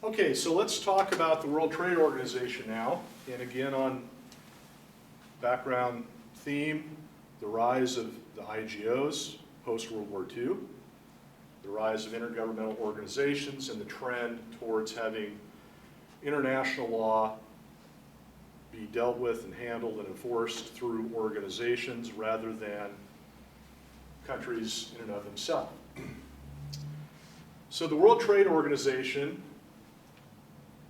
Okay, so let's talk about the World Trade Organization now. And again, on background theme, the rise of the IGOs post-World War II, the rise of intergovernmental organizations, and the trend towards having international law be dealt with and handled and enforced through organizations rather than countries in and of themselves. So the World Trade Organization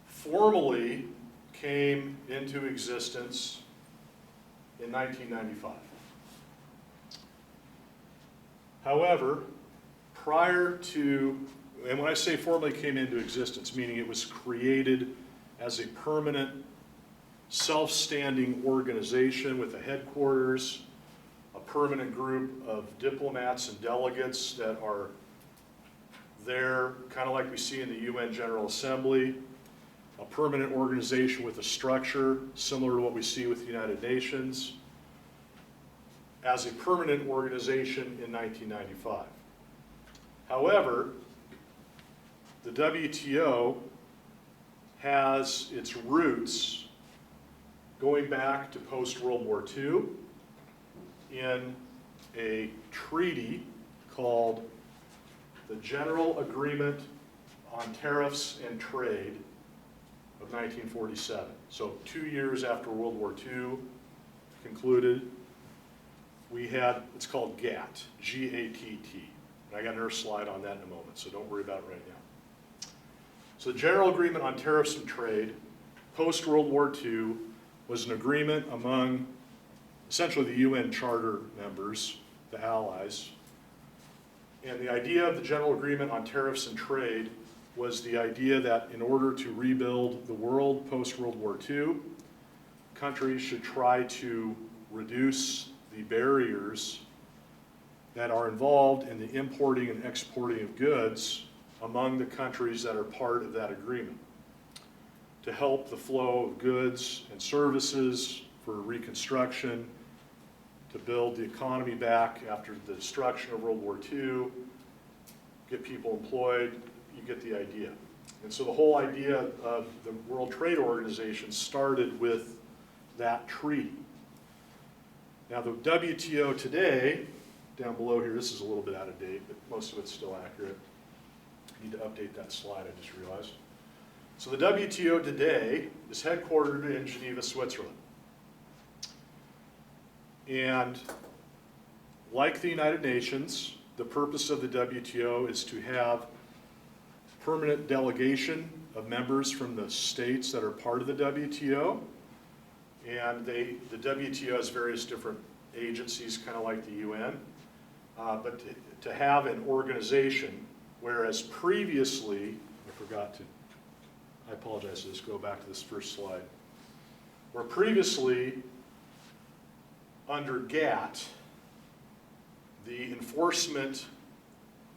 formally came into existence in 1995. However, prior to, and when I say formally came into existence, meaning it was created as a permanent, self-standing organization with a headquarters, a permanent group of diplomats and delegates that are there, kind of like we see in the UN General Assembly, a permanent organization with a structure similar to what we see with the United Nations, as a permanent organization in 1995. However, the WTO has its roots going back to post-World War II in a treaty called the General Agreement on Tariffs and Trade of 1947. So 2 years after World War II concluded, we had, it's called GATT, G-A-T-T. And I got another slide on that in a moment, so don't worry about it right now. So the General Agreement on Tariffs and Trade, post-World War II, was an agreement among essentially the UN Charter members, the Allies. And the idea of the General Agreement on Tariffs and Trade was the idea that in order to rebuild the world post-World War II, countries should try to reduce the barriers that are involved in the importing and exporting of goods among the countries that are part of that agreement, to help the flow of goods and services for reconstruction, to build the economy back after the destruction of World War II, get people employed. You get the idea. And so the whole idea of the World Trade Organization started with that treaty. Now the WTO today, down below here, this is a little bit out of date, but most of it's still accurate. I need to update that slide, I just realized. So the WTO today is headquartered in Geneva, Switzerland. And like the United Nations, the purpose of the WTO is to have permanent delegation of members from the states that are part of the WTO. And the WTO has various different agencies, kind of like the UN. But to have an organization, whereas previously, I apologize, let's go back to this first slide. Where previously, under GATT, the enforcement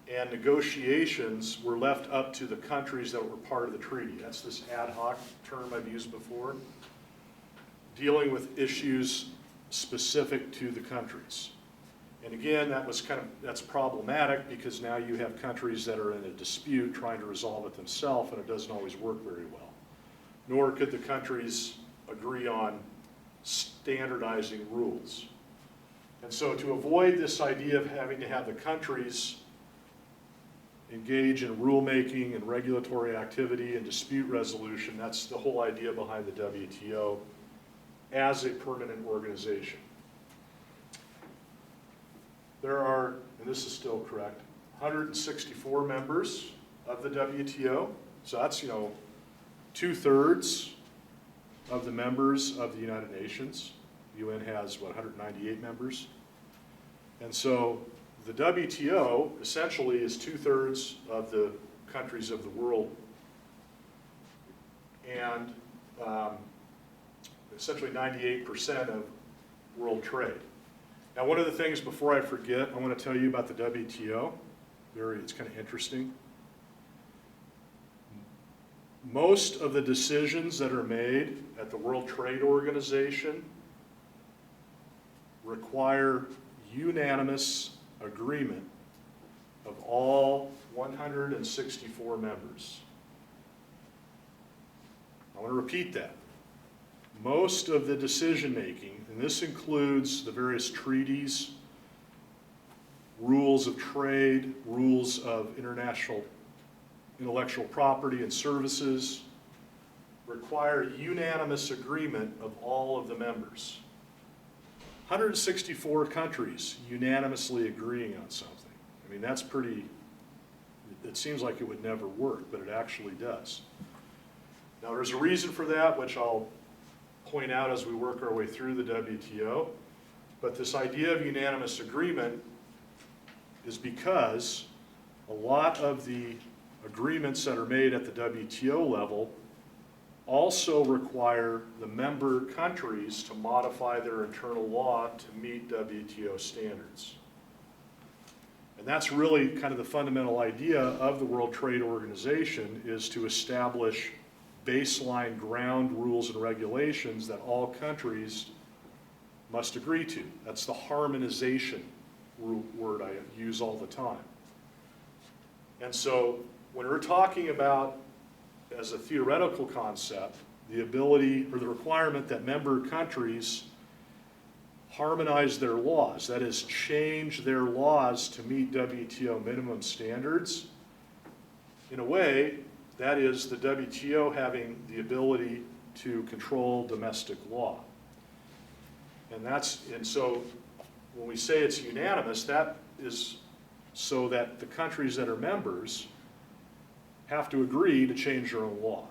and negotiations were left up to the countries that were part of the treaty. That's this ad hoc term I've used before, dealing with issues specific to the countries. And again, that's problematic because now you have countries that are in a dispute trying to resolve it themselves, and it doesn't always work very well. Nor could the countries agree on standardizing rules. And so to avoid this idea of having to have the countries engage in rulemaking and regulatory activity and dispute resolution, that's the whole idea behind the WTO as a permanent organization. There are, and this is still correct, 164 members of the WTO. So that's, 2/3 of the members of the United Nations. The UN has, 198 members? And so the WTO essentially is 2/3 of the countries of the world, and essentially 98% of world trade. Now, one of the things, before I forget, I want to tell you about the WTO. It's kind of interesting. Most of the decisions that are made at the World Trade Organization require unanimous agreement of all 164 members. I want to repeat that. Most of the decision-making, and this includes the various treaties, rules of trade, rules of international intellectual property and services, require unanimous agreement of all of the members. 164 countries unanimously agreeing on something. I mean, that's pretty, it seems like it would never work, but it actually does. Now, there's a reason for that, which I'll point out as we work our way through the WTO, but this idea of unanimous agreement is because a lot of the agreements that are made at the WTO level also require the member countries to modify their internal law to meet WTO standards. And that's really kind of the fundamental idea of the World Trade Organization, is to establish baseline ground rules and regulations that all countries must agree to. That's the harmonization word I use all the time. And so when we're talking about, as a theoretical concept, the ability or the requirement that member countries harmonize their laws, that is, change their laws to meet WTO minimum standards, in a way, that is the WTO having the ability to control domestic law. And so when we say it's unanimous, that is so that the countries that are members have to agree to change their own law.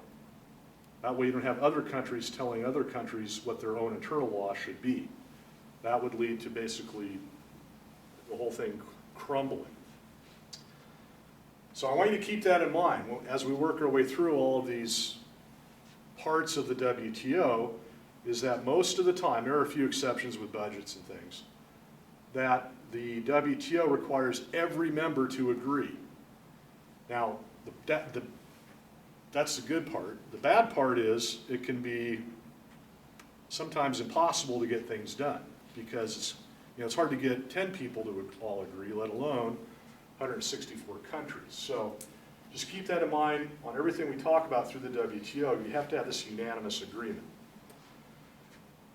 That way you don't have other countries telling other countries what their own internal law should be. That would lead to basically the whole thing crumbling. So I want you to keep that in mind as we work our way through all of these parts of the WTO, is that most of the time, there are a few exceptions with budgets and things, that the WTO requires every member to agree. Now, that's the good part. The bad part is it can be sometimes impossible to get things done, because it's hard to get 10 people to all agree, let alone 164 countries. So just keep that in mind on everything we talk about through the WTO. You have to have this unanimous agreement.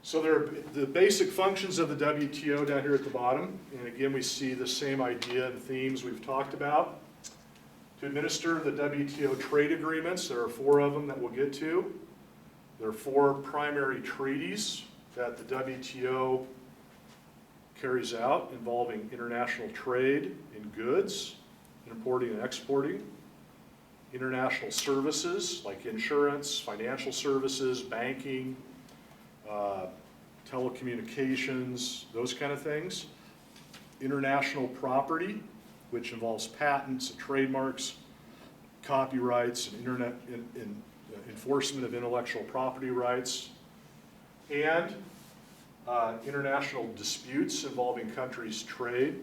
So there are the basic functions of the WTO down here at the bottom. And again, we see the same idea and themes we've talked about. To administer the WTO trade agreements, there are 4 of them that we'll get to. There are 4 primary treaties that the WTO carries out involving international trade in goods, importing and exporting, international services like insurance, financial services, banking, telecommunications, those kind of things. International property, which involves patents and trademarks, copyrights, and enforcement of intellectual property rights, and international disputes involving countries' trade,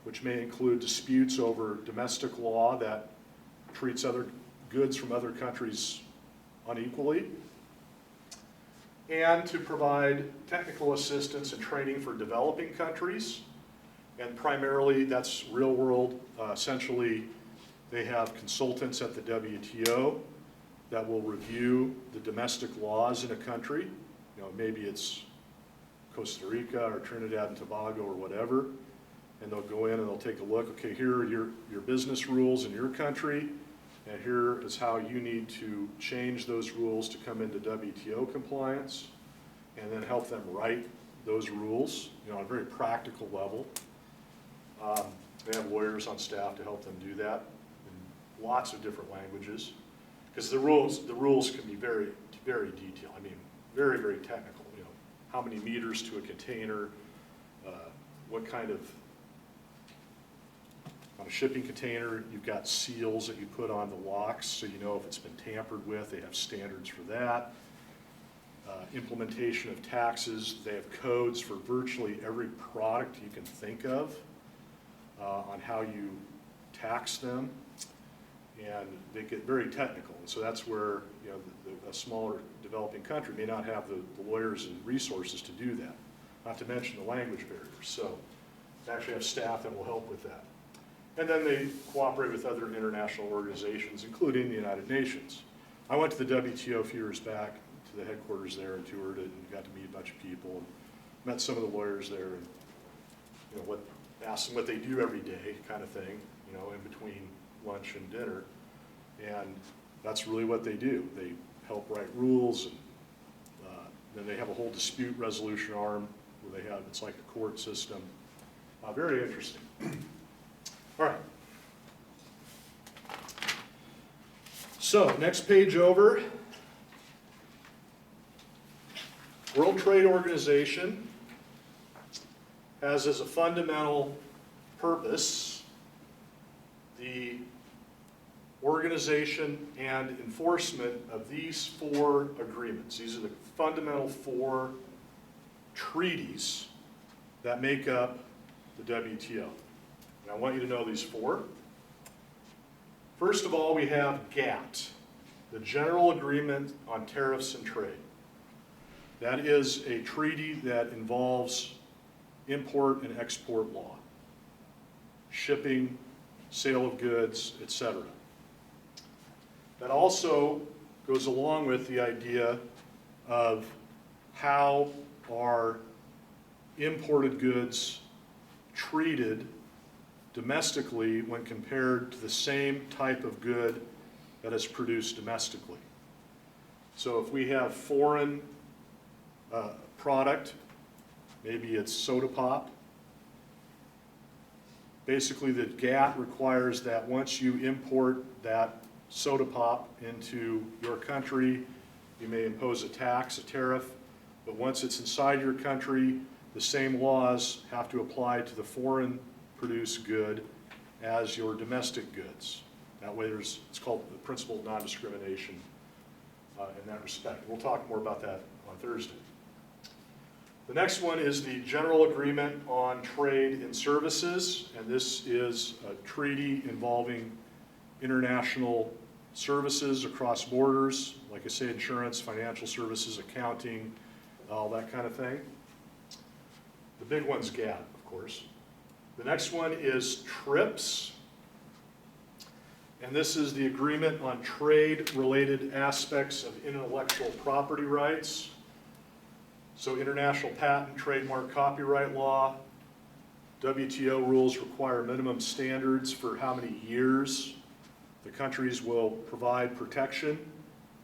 which may include disputes over domestic law that treats other goods from other countries unequally, and to provide technical assistance and training for developing countries. And primarily that's real world. Essentially, they have consultants at the WTO that will review the domestic laws in a country. Maybe it's Costa Rica or Trinidad and Tobago or whatever, and they'll go in and they'll take a look. Okay, here are your business rules in your country, and here is how you need to change those rules to come into WTO compliance, and then help them write those rules, on a very practical level. They have lawyers on staff to help them do that in lots of different languages, because the rules can be very, very detailed. I mean, very, very technical. How many meters to a container, what kind of, on a shipping container, you've got seals that you put on the locks so you know if it's been tampered with. They have standards for that. Implementation of taxes. They have codes for virtually every product you can think of on how you tax them. And they get very technical. And so that's where a smaller developing country may not have the lawyers and resources to do that, not to mention the language barriers. So they actually have staff that will help with that. And then they cooperate with other international organizations, including the United Nations. I went to the WTO a few years back to the headquarters there and toured it and got to meet a bunch of people and met some of the lawyers there and asked them what they do every day kind of thing, in between lunch and dinner. And that's really what they do. They help write rules, and then they have a whole dispute resolution arm where it's like a court system. Very interesting. All right. So, next page over. World Trade Organization has as a fundamental purpose the organization and enforcement of these 4 agreements. These are the fundamental 4 treaties that make up the WTO. And I want you to know these 4. First of all, we have GATT, the General Agreement on Tariffs and Trade. That is a treaty that involves import and export law, shipping, sale of goods, etc. That also goes along with the idea of how are imported goods treated domestically when compared to the same type of good that is produced domestically. So if we have foreign product, maybe it's soda pop, basically the GATT requires that once you import that soda pop into your country, you may impose a tax, a tariff, but once it's inside your country, the same laws have to apply to the foreign produced good as your domestic goods. That way it's called the principle of non-discrimination in that respect. We'll talk more about that on Thursday. The next one is the General Agreement on Trade in Services, and this is a treaty involving international services across borders, like I say, insurance, financial services, accounting, all that kind of thing. The big one's GATT, of course. The next one is TRIPS, and this is the Agreement on Trade-Related Aspects of Intellectual Property Rights. So international patent, trademark, copyright law, WTO rules require minimum standards for how many years the countries will provide protection,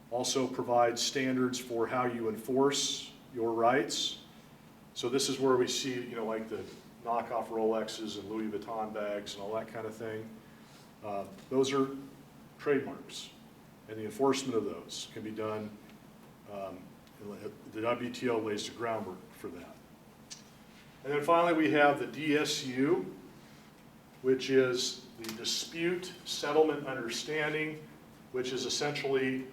also provide standards for how you enforce your rights. So this is where we see, like the knockoff Rolexes and Louis Vuitton bags and all that kind of thing. Those are trademarks, and the enforcement of those can be done. The WTO lays the groundwork for that. And then finally we have the DSU, which is the Dispute Settlement Understanding, which is essentially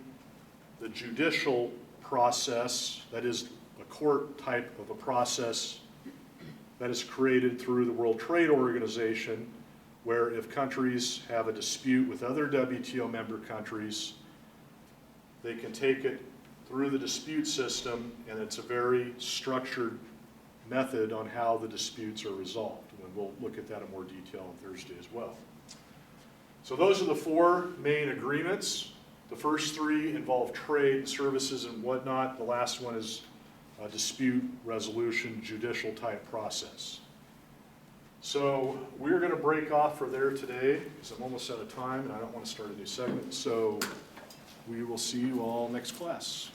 the judicial process, that is a court type of a process that is created through the World Trade Organization, where if countries have a dispute with other WTO member countries, they can take it through the dispute system, and it's a very structured method on how the disputes are resolved. And we'll look at that in more detail on Thursday as well. So those are the 4 main agreements. The first 3 involve trade, services, and whatnot. The last one is a dispute resolution, judicial type process. So we're going to break off for there today because I'm almost out of time and I don't want to start a new segment. So we will see you all next class.